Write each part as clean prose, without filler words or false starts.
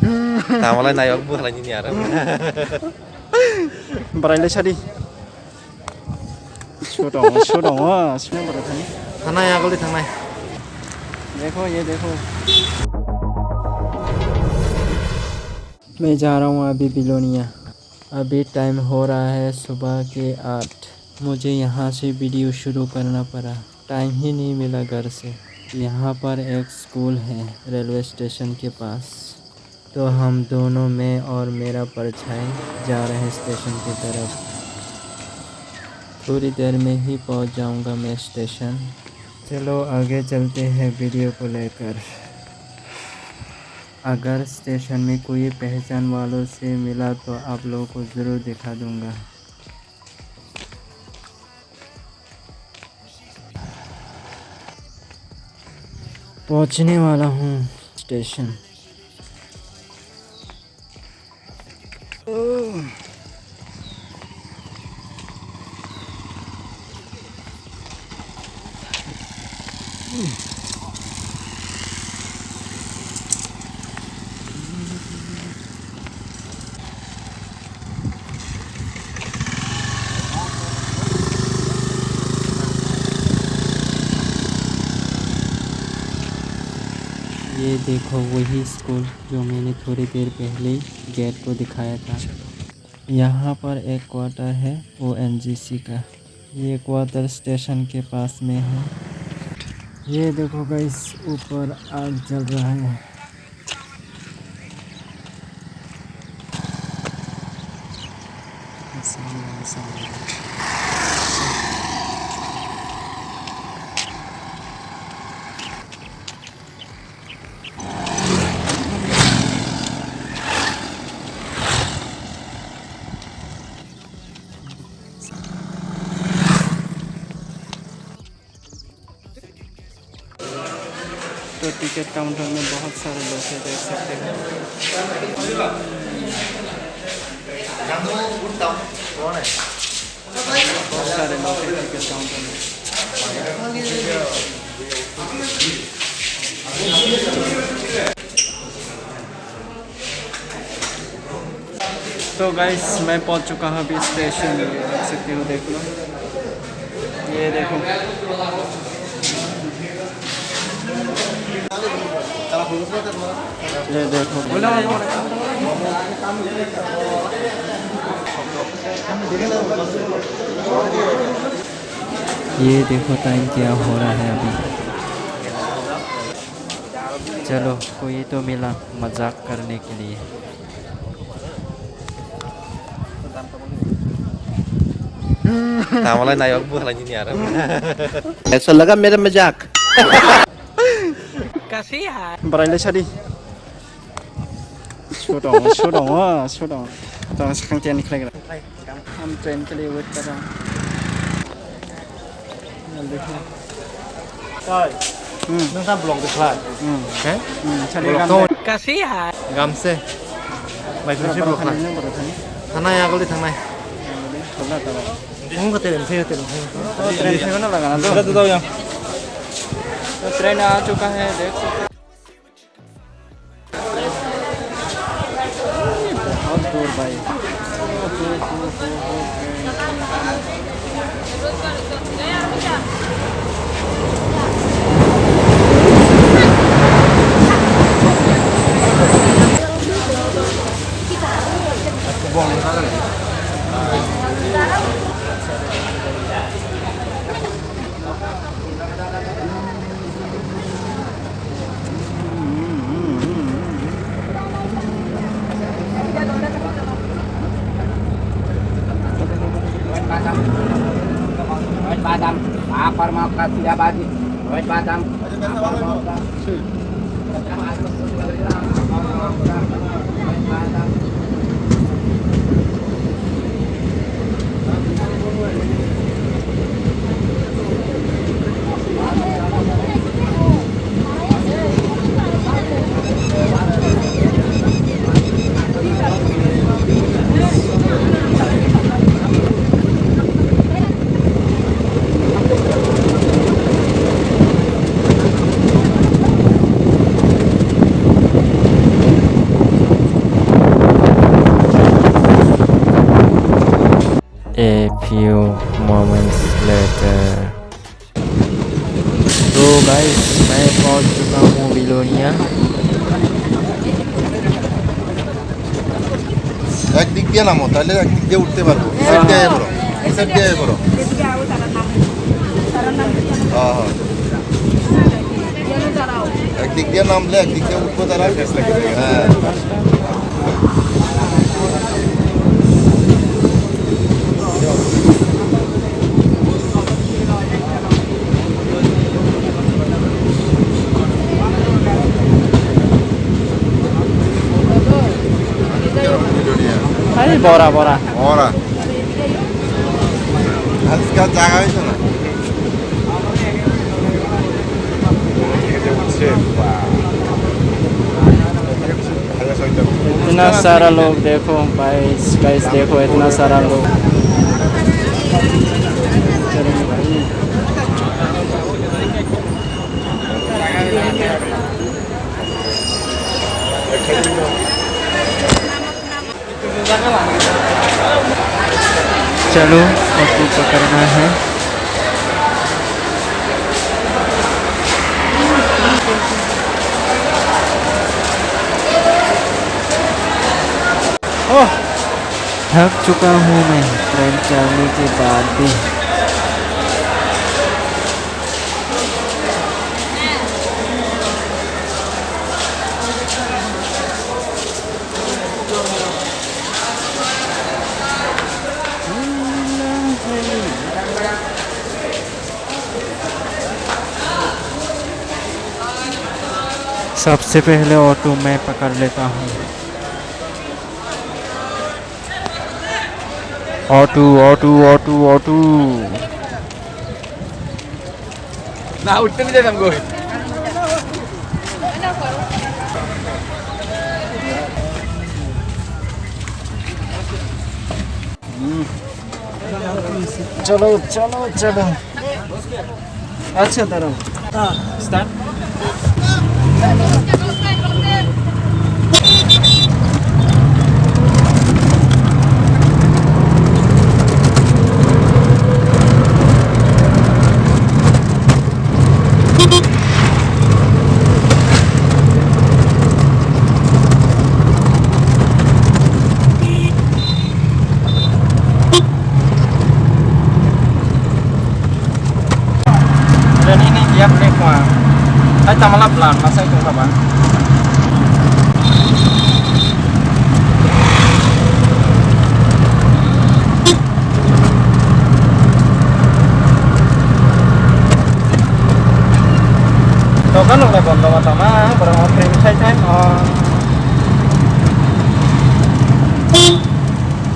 Tamalah nayok bu halanya ni arah. Barangnya sari. Sudong, sebenarnya berarti. Thằng này có đi thằng này. देखो ये देखो मैं जा रहा हूँ अभी बिलोनिया। अभी टाइम हो रहा है सुबह के 8। मुझे यहाँ से वीडियो शुरू करना पड़ा, टाइम ही नहीं मिला घर से। यहाँ पर एक स्कूल है रेलवे स्टेशन के पास, तो हम दोनों मैं और मेरा परछाई जा रहे हैं स्टेशन की तरफ। थोड़ी देर में ही पहुँच जाऊँगा मैं स्टेशन। चलो आगे चलते हैं वीडियो को लेकर। अगर स्टेशन में कोई पहचान वालों से मिला तो आप लोगों को ज़रूर दिखा दूंगा। पहुंचने वाला हूँ स्टेशन। ये देखो वही स्कूल जो मैंने थोड़ी देर पहले गेट को दिखाया था। यहाँ पर एक क्वार्टर है ONGC का। ये क्वार्टर स्टेशन के पास में है। ये देखो गाइस ऊपर आग जल रहा है। तो टिकट काउंटर में बहुत सारे लोग हैं, देख सकते हैं। बहुत सारे लोग हैं टिकट काउंटर में। तो गाइस मैं पहुंच चुका हूं अभी स्टेशन। देख सकते हो, देख लो, ये देखो। ये देखो ये देखो टाइम क्या हो रहा है अभी। चलो कोई तो मिला मजाक करने के लिए। Tamalah nayok bu halanya ni arah. ऐसा लगा मेरा मजाक। barangnya sari. Sudong तो sekarang निकलेगा। हम ट्रेन के लिए वेट कर रहे हैं। Nung sa blog deklat. Okay? Kasihan. Gamse. Baik sih blog lah. Thằng này có đi thằng này. Không có tiền xe tiền. Train से ना लगाना तो। तो ट्रेन आ चुका है, देख सकते हैं। बहुत दूर भाई। Padang, apa mau kasih abadi? Wait, Padang. few moments later. तो गाइस मैं पहुंच चुका हूँ बिलोनिया। একদিক দিয়ে নামো, তাহলে একদিক দিয়ে উঠতে পারবো। সাইড দিয়ে করো, সাইড দিয়ে করো। হ্যাঁ হ্যাঁ, একদিক দিয়ে নামলে একদিক দিয়ে উঠবো, তারা হ্যাঁ। अरे बोरा बोरा ওরা আজকাল জায়গা হয়েছে না। इतना सारा लोग देखो गाइस, गाइस देखो इतना सारा लोग। चलेंगे भाई। चलो ऑटो पकड़ना है। ओह थक चुका हूँ मैं ट्रेन चलने के बाद भी। सबसे पहले ऑटो मैं पकड़ लेता हूँ। ऑटो ऑटो ऑटो ऑटो ना उठते नहीं हमको। चलो चलो चलो। अच्छा तरह start. Dan ini dia pelekwa. Hai tamala plan masa itu kapan? Tuh kan udah bom tama barang frame saya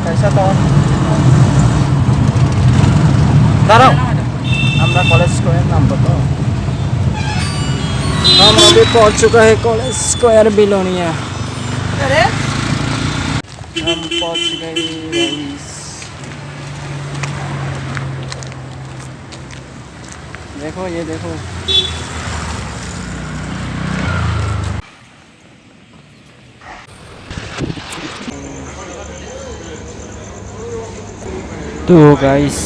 कैसा तो दाঁড়াও আমরা कॉलेज स्क्वायर नाम बताओ। हम अभी पहुंच चुका है कॉलेज स्क्वायर बिलोनिया। हम पहुंच गए गाइस। देखो ये देखो। तो गाइस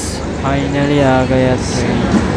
फाइनली आ गया ट्रेन।